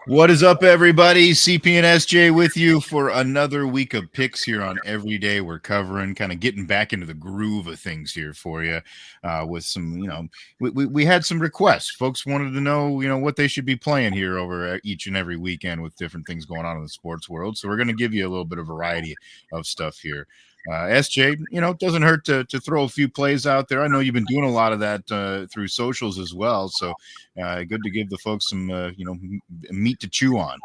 What is up, everybody? CP and SJ with you for another week of picks here on Every Day. We're covering, kind of getting back into the groove of things here for you with some, we had some requests. Folks wanted to know, what they should be playing here over each and every weekend with different things going on in the sports world. So we're going to give you a little bit of variety of stuff here. SJ, it doesn't hurt to throw a few plays out there. I know you've been doing a lot of that through socials as well. So good to give the folks some, meat to chew on.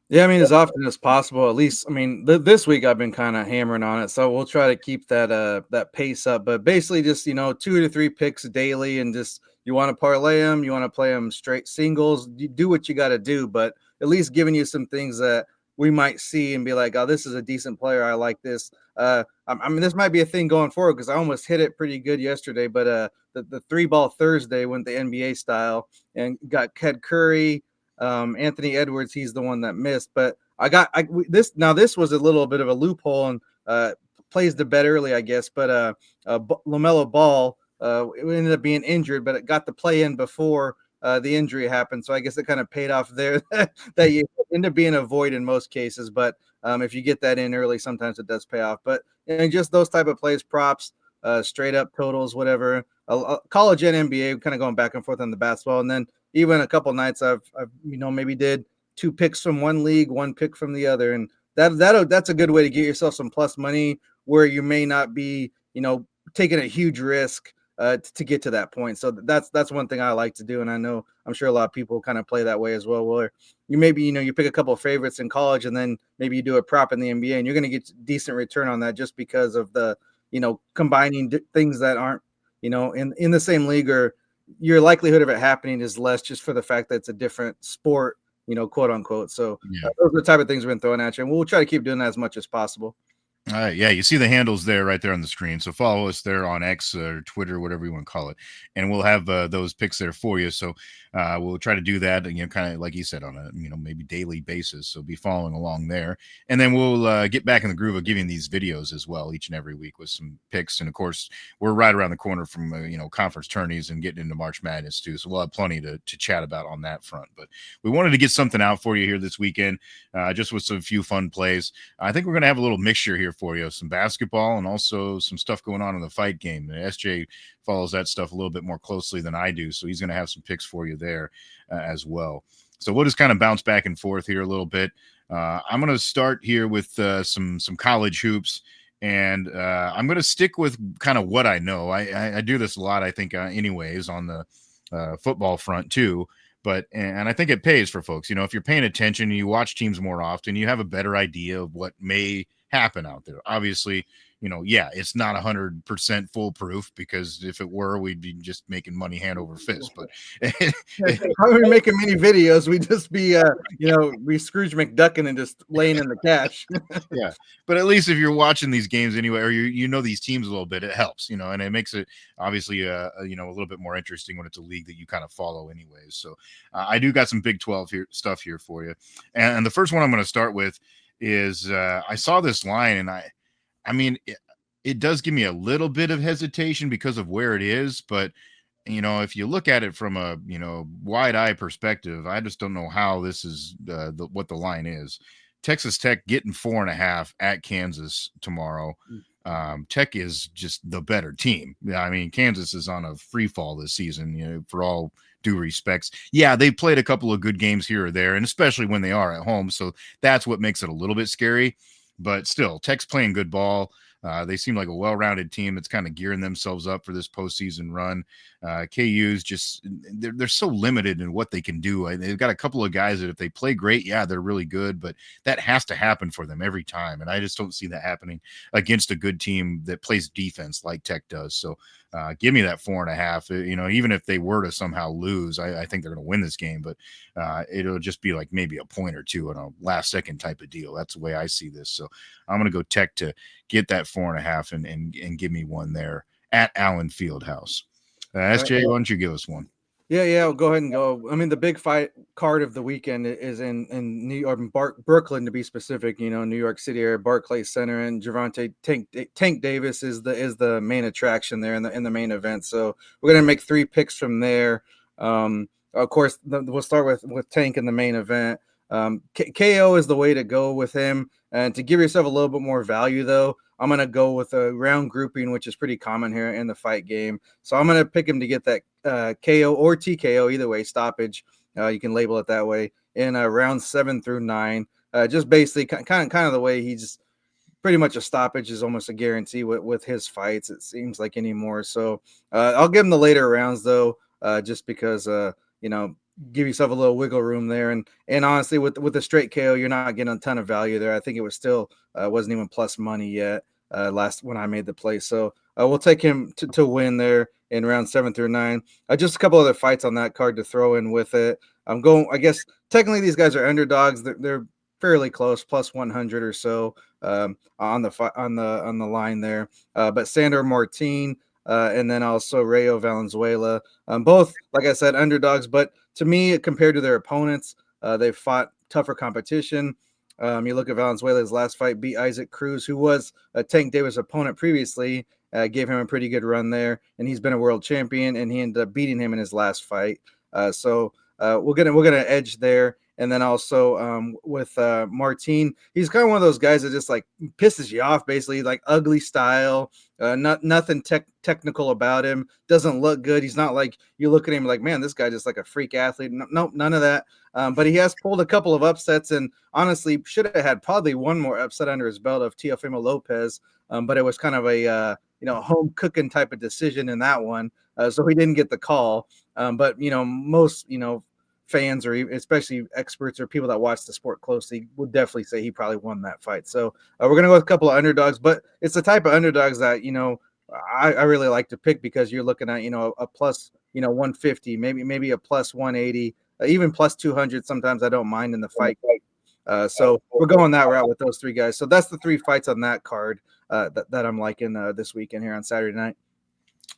Yeah, I mean, as often as possible. At least, I mean, this week I've been kind of hammering on it, so we'll try to keep that pace up. But basically, just 2 to 3 picks daily, and just you want to parlay them, you want to play them straight singles. You do what you got to do, but at least giving you some things that we might see and be like, oh, this is a decent player. I like this. I mean, this might be a thing going forward because I almost hit it pretty good yesterday. But the 3-ball Thursday went the NBA style and got Ked Curry. Anthony Edwards, he's the one that missed, but this was a little bit of a loophole and plays the bet early, I guess. But LaMelo Ball it ended up being injured, but it got the play in before the injury happened. So I guess it kind of paid off there that you end up being a void in most cases. But if you get that in early, sometimes it does pay off. But just those type of plays, props, straight up totals, whatever. College and NBA, kind of going back and forth on the basketball, and then even a couple nights I've maybe did 2 picks from one league, 1 pick from the other, and that's a good way to get yourself some plus money where you may not be taking a huge risk to get to that point. So that's one thing I like to do, and I'm sure a lot of people kind of play that way as well, where you maybe you pick a couple of favorites in college and then maybe you do a prop in the NBA and you're going to get decent return on that just because of the combining things that aren't in the same league, or your likelihood of it happening is less just for the fact that it's a different sport, quote unquote. So those are the type of things we've been throwing at you, and we'll try to keep doing that as much as possible. All right, yeah, you see the handles there, right there on the screen. So follow us there on X or Twitter, whatever you want to call it, and we'll have those picks there for you. So we'll try to do that, kind of like you said, on a maybe daily basis. So be following along there, and then we'll get back in the groove of giving these videos as well each and every week with some picks. And of course, we're right around the corner from conference tourneys and getting into March Madness too. So we'll have plenty to chat about on that front. But we wanted to get something out for you here this weekend, just with some few fun plays. I think we're going to have a little mixture here for you, some basketball and also some stuff going on in the fight game. SJ follows that stuff a little bit more closely than I do, so he's going to have some picks for you there as well. So we'll just kind of bounce back and forth here a little bit. I'm going to start here with some college hoops, and I'm going to stick with kind of what I know. I do this a lot, I think, anyways, on the football front too. And I think it pays for folks. If you're paying attention and you watch teams more often, you have a better idea of what may happen out there. Obviously, it's not 100% foolproof, because if it were, we'd be just making money hand over fist. But how are we making many videos? We just be we Scrooge McDuckin and just laying in the cash. Yeah, but at least if you're watching these games anyway, or these teams a little bit, it helps, and it makes it obviously a little bit more interesting when it's a league that you kind of follow anyways. So I do got some Big 12 stuff here for you, and the first one I'm going to start with is I saw this line, and I mean, it does give me a little bit of hesitation because of where it is, but if you look at it from a wide eye perspective, I just don't know how this is what the line is. Texas Tech getting 4.5 at Kansas tomorrow. Tech is just the better team. I mean, Kansas is on a free fall this season, for all due respects. Yeah, they've played a couple of good games here or there, and especially when they are at home. So that's what makes it a little bit scary. But still, Tech's playing good ball. They seem like a well-rounded team that's kind of gearing themselves up for this postseason run. KU's just they're so limited in what they can do. They've got a couple of guys that if they play great, yeah, they're really good, but that has to happen for them every time. And I just don't see that happening against a good team that plays defense like Tech does. So give me that 4.5. Even if they were to somehow lose, I think they're going to win this game, but it'll just be like maybe a point or two on a last second type of deal. That's the way I see this. So I'm going to go Tech to get that 4.5 and give me one there at Allen Fieldhouse. SJ, why don't you give us one? Yeah, I'll go ahead and go. I mean, the big fight card of the weekend is in New York, Brooklyn to be specific. New York City area, Barclays Center, and Gervonta Tank Davis is the main attraction there in the main event. So we're gonna make 3 picks from there. Of course, we'll start with Tank in the main event. KO is the way to go with him. And to give yourself a little bit more value, though, I'm going to go with a round grouping, which is pretty common here in the fight game. So I'm going to pick him to get that KO or TKO, either way, stoppage. You can label it that way in rounds 7 through 9. Just basically kind of the way he just pretty much a stoppage is almost a guarantee with his fights, it seems like, anymore. So I'll give him the later rounds, though, just because, give yourself a little wiggle room there. And honestly, with the straight KO, you're not getting a ton of value there. I think it was still wasn't even plus money yet last when I made the play. So we'll take him to win there in round 7 through 9. Just a couple other fights on that card to throw in with it. I'm going, I guess, technically these guys are underdogs. They're fairly close, plus 100 or so on the line there. But Sandor Martin and then also Rayo Valenzuela, both, like I said, underdogs. But to me, compared to their opponents, they've fought tougher competition. You look at Valenzuela's last fight, beat Isaac Cruz, who was Tank Davis' opponent previously, gave him a pretty good run there, and he's been a world champion, and he ended up beating him in his last fight. So we're gonna edge there. And then also with Martin, he's kind of one of those guys that just like pisses you off, basically, like ugly style, nothing technical about him, doesn't look good. He's not like you look at him like, man, this guy just like a freak athlete. Nope, none of that. But he has pulled a couple of upsets, and honestly should have had probably one more upset under his belt of Teofimo Lopez. But it was kind of a home cooking type of decision in that one, so he didn't get the call. But most fans or especially experts or people that watch the sport closely would definitely say he probably won that fight. So we're going to go with a couple of underdogs, but it's the type of underdogs that, I really like to pick, because you're looking at, a plus, 150, maybe a plus 180, even plus 200. Sometimes I don't mind in the fight. So we're going that route with those three guys. So that's the three fights on that card that I'm liking this weekend here on Saturday night.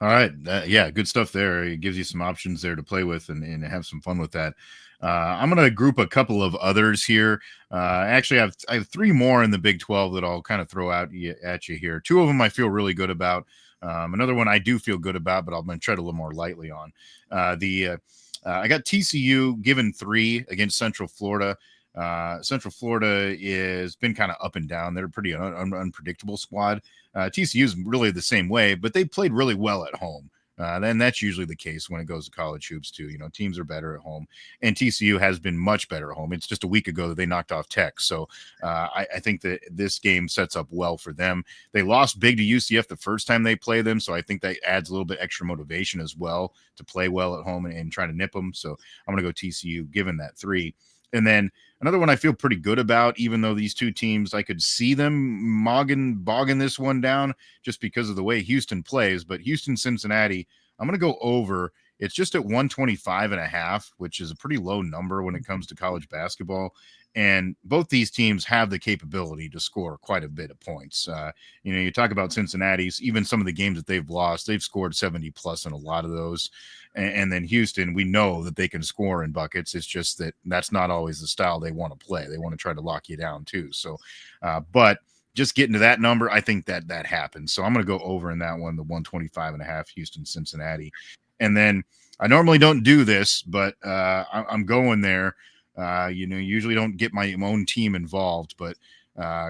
All right. Yeah, good stuff there. It gives you some options there to play with and have some fun with that. I'm going to group a couple of others here. Actually, I have three more in the Big 12 that I'll kind of throw out at you here. Two of them I feel really good about. Another one I do feel good about, but I'm going to tread a little more lightly on. I got TCU given 3 against Central Florida. Central Florida has been kind of up and down. They're a pretty unpredictable squad. TCU is really the same way, but they played really well at home. Then that's usually the case when it goes to college hoops too. Teams are better at home, and TCU has been much better at home. It's just a week ago that they knocked off Tech, so I think that this game sets up well for them. They lost big to UCF the first time they play them, so I think that adds a little bit extra motivation as well to play well at home and try to nip them. So I'm going to go TCU, given that 3. And then another one I feel pretty good about, even though these two teams, I could see them bogging this one down just because of the way Houston plays. But Houston-Cincinnati, I'm going to go over. It's just at 125.5, which is a pretty low number when it comes to college basketball. And both these teams have the capability to score quite a bit of points. You talk about Cincinnati's, even some of the games that they've lost, they've scored 70 plus in a lot of those. And then Houston, we know that they can score in buckets. It's just that that's not always the style they want to play. They want to try to lock you down too. So, but just getting to that number, I think that happens. So I'm going to go over in that one, the 125.5 Houston, Cincinnati. And then I normally don't do this, but I'm going there. Usually don't get my own team involved, but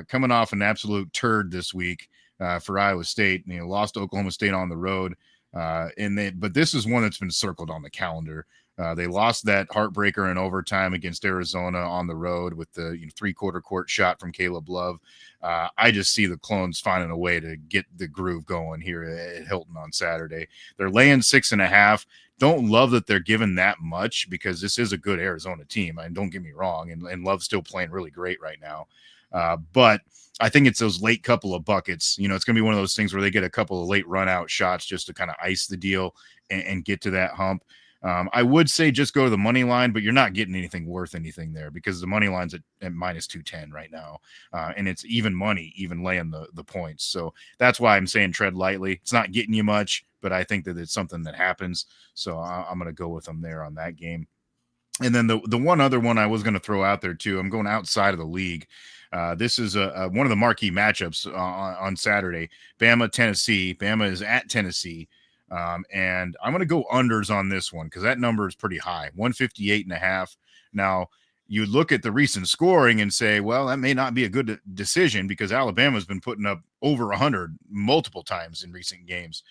coming off an absolute turd this week for Iowa State, lost to Oklahoma State on the road. But this is one that's been circled on the calendar. They lost that heartbreaker in overtime against Arizona on the road with the 3-quarter court shot from Caleb Love. I just see the Clones finding a way to get the groove going here at Hilton on Saturday. They're laying 6.5. Don't love that they're given that much, because this is a good Arizona team. And don't get me wrong, and Love's still playing really great right now. But I think it's those late couple of buckets. It's going to be one of those things where they get a couple of late run out shots just to kind of ice the deal and get to that hump. I would say just go to the money line, but you're not getting anything worth anything there, because the money line's at minus 210 right now. And it's even money, even laying the points. So that's why I'm saying tread lightly. It's not getting you much, but I think that it's something that happens. So I'm going to go with them there on that game. And then the one other one I was going to throw out there too, I'm going outside of the league. This is one of the marquee matchups on Saturday. Bama, Tennessee. Bama is at Tennessee. And I'm going to go unders on this one, because that number is pretty high, 158.5. Now, you look at the recent scoring and say, well, that may not be a good decision because Alabama's been putting up over 100 multiple times in recent games.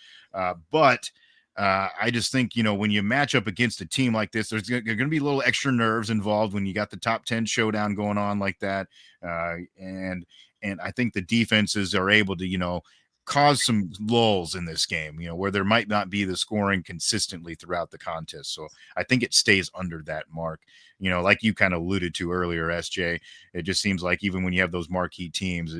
But I just think, when you match up against a team like this, there's going to be a little extra nerves involved when you got the top 10 showdown going on like that. And I think the defenses are able to, cause some lulls in this game, where there might not be the scoring consistently throughout the contest. So I think it stays under that mark. Like you kind of alluded to earlier, SJ, it just seems like even when you have those marquee teams,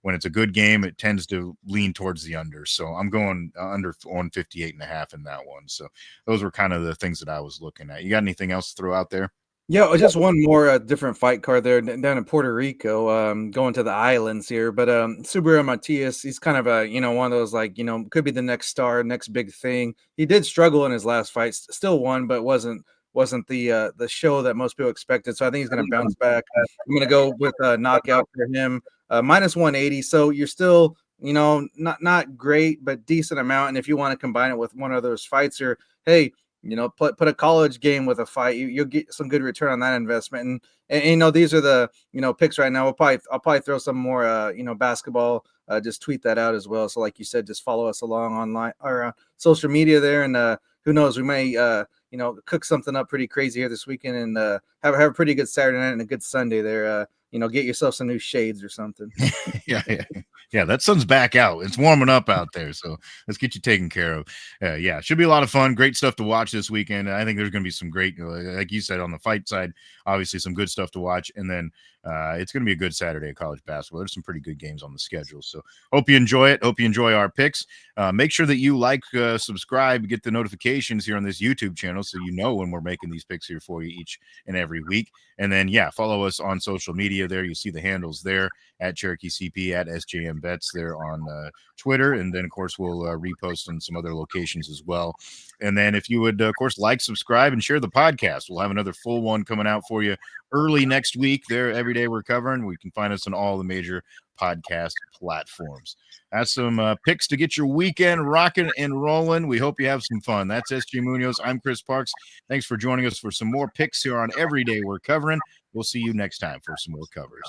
when it's a good game, it tends to lean towards the under. So I'm going under on 58.5 in that one. So those were kind of the things that I was looking at. You got anything else to throw out there? Yeah, just one more different fight card there down in Puerto Rico, going to the islands here. But Subriel Matias, he's kind of a one of those could be the next star, next big thing. He did struggle in his last fight, still won, but wasn't the show that most people expected. So I think he's going to bounce back. I'm going to go with a knockout for him, minus 180. So you're still not great, but decent amount. And if you want to combine it with one of those fights, or hey, put a college game with a fight, you'll get some good return on that investment. And these are the picks right now. I'll probably throw some more basketball. Just tweet that out as well. So like you said, just follow us along online or social media there, and who knows, we may cook something up pretty crazy here this weekend, and have a pretty good Saturday night and a good Sunday there. Get yourself some new shades or something. Yeah, that sun's back out. It's warming up out there, so let's get you taken care of. Yeah, should be a lot of fun. Great stuff to watch this weekend. I think there's going to be some great, like you said, on the fight side, obviously some good stuff to watch, and then it's going to be a good Saturday of college basketball. There's some pretty good games on the schedule, so hope you enjoy it. Hope you enjoy our picks. Make sure that you subscribe, get the notifications here on this YouTube channel so you know when we're making these picks here for you each and every week. And then, follow us on social media there. You see the handles there at Cherokee CP, at SJM Bets there on Twitter. And then, of course, we'll repost in some other locations as well. And then if you would, of course, subscribe, and share the podcast. We'll have another full one coming out for you early next week there. Every day we're covering. We can find us on all the major podcast platforms. That's some picks to get your weekend rocking and rolling. We hope you have some fun. That's SJ Munoz. I'm Chris Parks. Thanks for joining us for some more picks here on Every Day We're Covering. We'll see you next time for some more covers.